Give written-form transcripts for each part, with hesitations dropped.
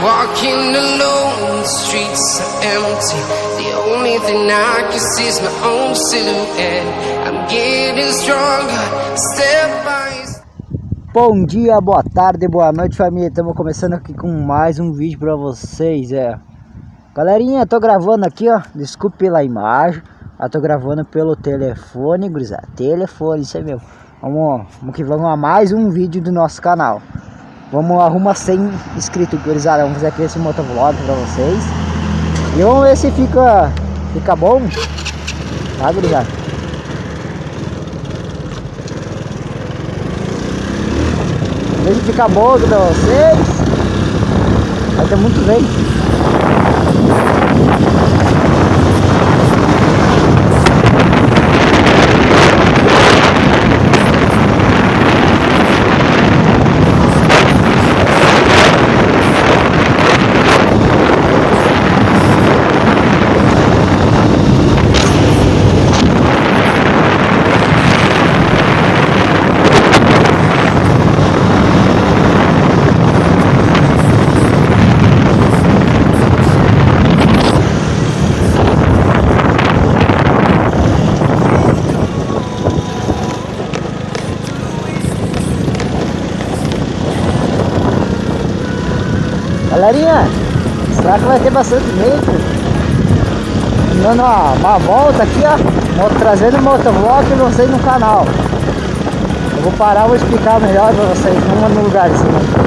Walking alone, the streets are empty. The only thing I can see is my own silhouette. I'm getting stronger, step by step. Bom dia, boa tarde, boa noite, família. Estamos começando aqui com mais um vídeo pra vocês. Galerinha, tô gravando aqui, ó. Desculpe pela imagem. Eu tô gravando pelo telefone, gurizada. Telefone, isso aí mesmo. Vamos que vamos a mais um vídeo do nosso canal. Vamos arrumar 100 inscritos, gurizada. Vamos fazer aqui esse motovlog pra vocês. E vamos ver se fica bom. Tá, gurizada? Vamos ver se fica bom aqui pra vocês. Vai ter muito vento. Galerinha, será que vai ter bastante vento? Dando uma volta aqui, ó, trazendo motovlog pra vocês no canal. Eu vou parar, vou explicar melhor pra vocês. Vamos no lugarzinho.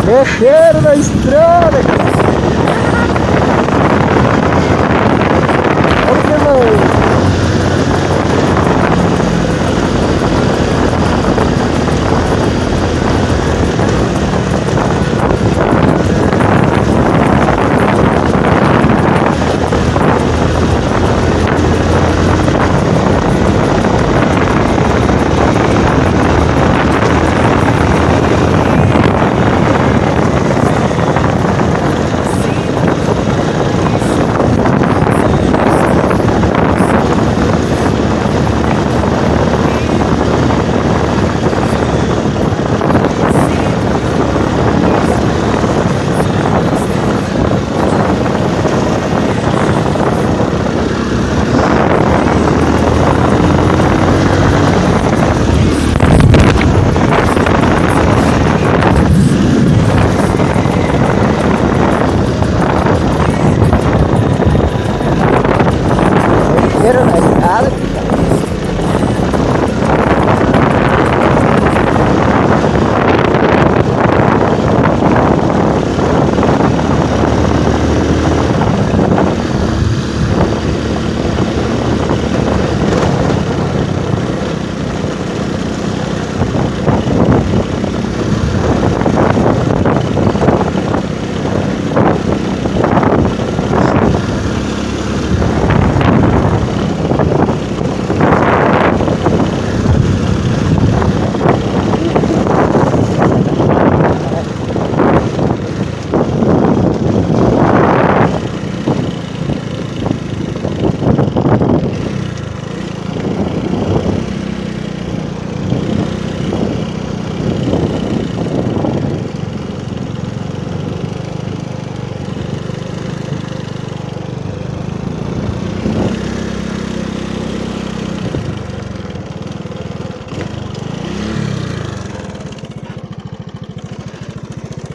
Mexeram na estrada, cara. Olha que mano. Na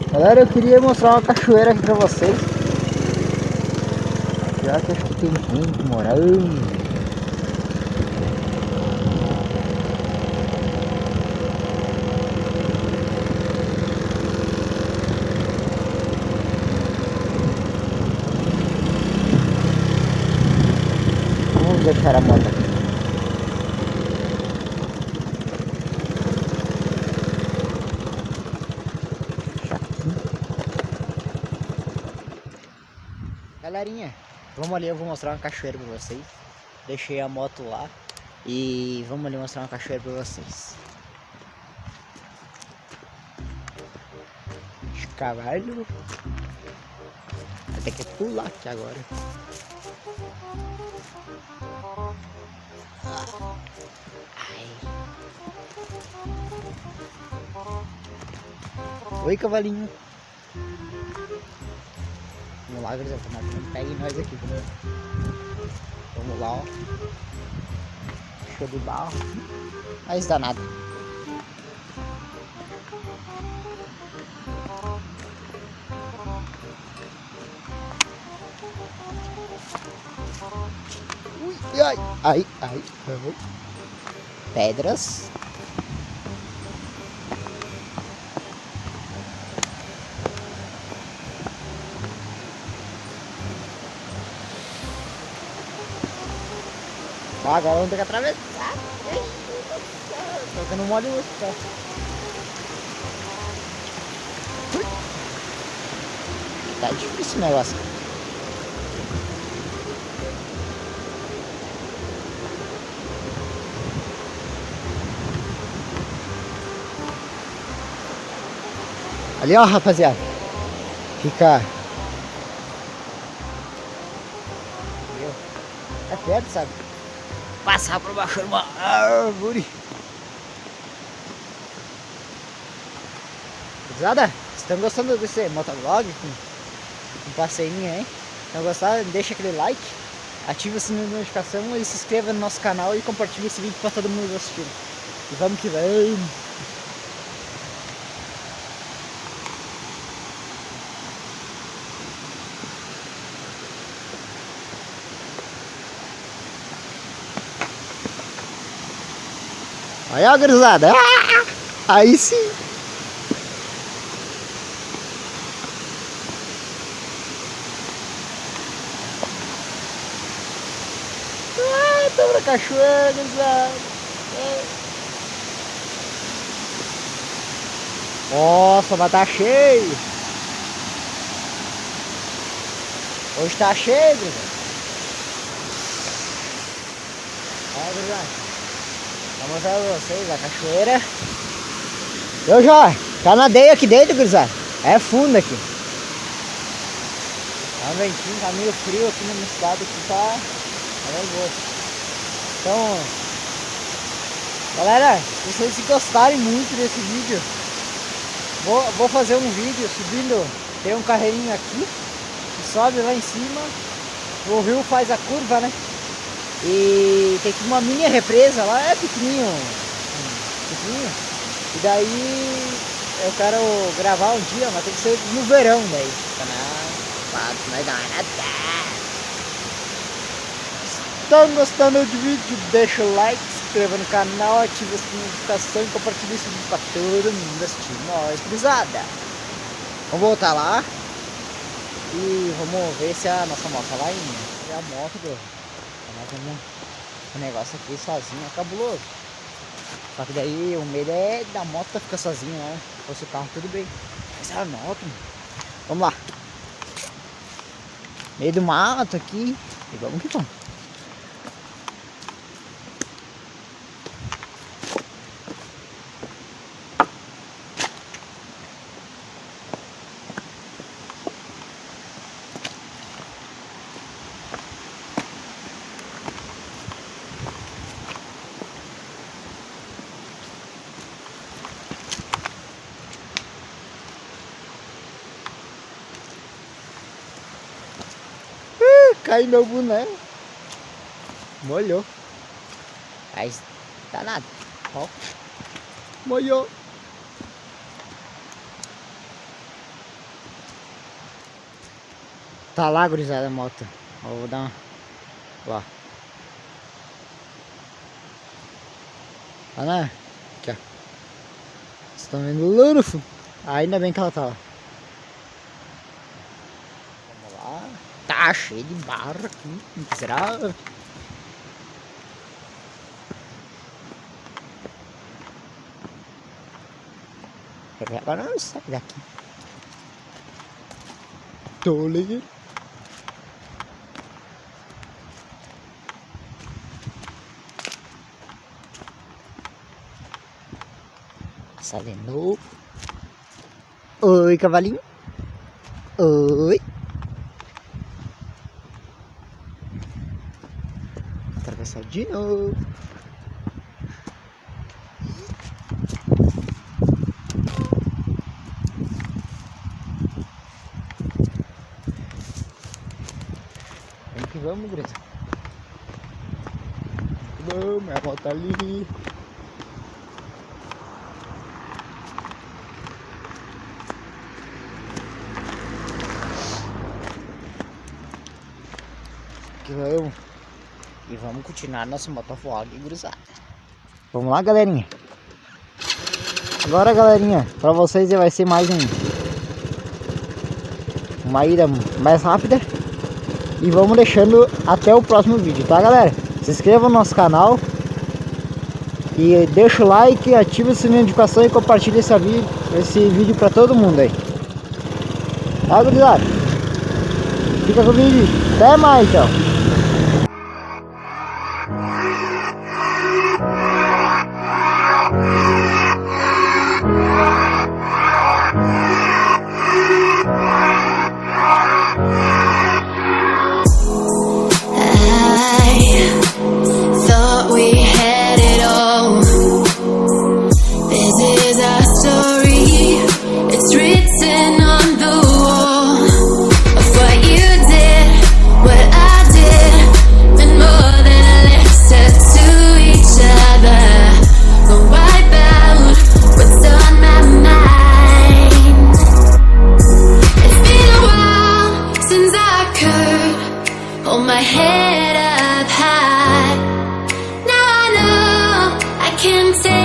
estrada, galera, eu queria mostrar uma cachoeira aqui pra vocês. Já que acho que tem gente morando. vamos ali, eu vou mostrar uma cachoeira pra vocês. Deixei a moto lá e vamos ali mostrar uma cachoeira pra vocês. Cavalo. Vai ter que pular aqui agora. Ai. Oi, cavalinho. Vamos lá, gurizada. Não pegue nós aqui. Vamos lá, ó. Show de barro. Mas dá nada. Ui, ai, ai, ai, ai. Pedras. Ó, agora vamos ter que atravessar. Só que eu não molho muito, tá? Tá difícil o negócio. Ali, ó, rapaziada. Fica. É perto, sabe? Passar por baixo de uma árvore. Rapaziada, vocês estão gostando desse motovlog? Um passeinho, hein? Estão gostando? Deixa aquele like, ativa o sininho de notificação e se inscreva no nosso canal e compartilhe esse vídeo para todo mundo assistir. E vamos que vamos! Aí, ó, gurizada. Aí sim. Estamos na cachoeira, gurizada. Nossa, mas tá cheio. Hoje tá cheio, gurizada. Ó, gurizada. Vou mostrar pra vocês a cachoeira. Eu já nadei aqui dentro, gurizada. É fundo aqui. Tá um ventinho, tá meio frio aqui na minha cidade, aqui tá nervoso. Então, galera, se vocês gostarem muito desse vídeo, vou fazer um vídeo subindo. Tem um carreirinho aqui que sobe lá em cima. O rio faz a curva, né? E tem uma mini represa lá, é pequenininho. E daí eu quero gravar um dia, mas tem que ser no verão daí. Estão gostando do vídeo? Deixa o like, se inscreva no canal, ative a notificação e compartilhe esse vídeo para todo mundo assistir. Nós, cruzada. Vamos voltar lá e vamos ver se a nossa moto lá em a moto do. O negócio aqui sozinho é cabuloso. Só que daí o medo é da moto ficar sozinha, né? Se fosse o carro tudo bem. Mas é a moto, mano. Vamos lá. Meio do mato aqui. E vamos que vamos. Caiu meu boneco. Molhou. Mas tá nada. Ó. Molhou. Tá lá, gurizada, a moto. Ó, vou dar uma. Lá. Tá né? Aqui, ó. Vocês estão vendo lá no fundo. Ainda bem que ela tá lá. Vamos lá. Tá cheio de barro aqui. Será? Agora não sai daqui. Tô ligado. Passar de novo. Oi, cavalinho. Oi. Atravessar de novo. Vem que vamos, Greta. Vamos, minha avó tá ali. Que vamos. E vamos continuar nosso motovlog, gurizada. Vamos lá, galerinha. Agora, galerinha, pra vocês vai ser mais uma ida mais rápida. E vamos deixando até o próximo vídeo, tá, galera? Se inscreva no nosso canal. E deixa o like, ativa o sininho de notificação e compartilha esse vídeo pra todo mundo aí. Tá, gurizada? Fica com o vídeo. Até mais, tchau. Hold my head up high. Now I know I can take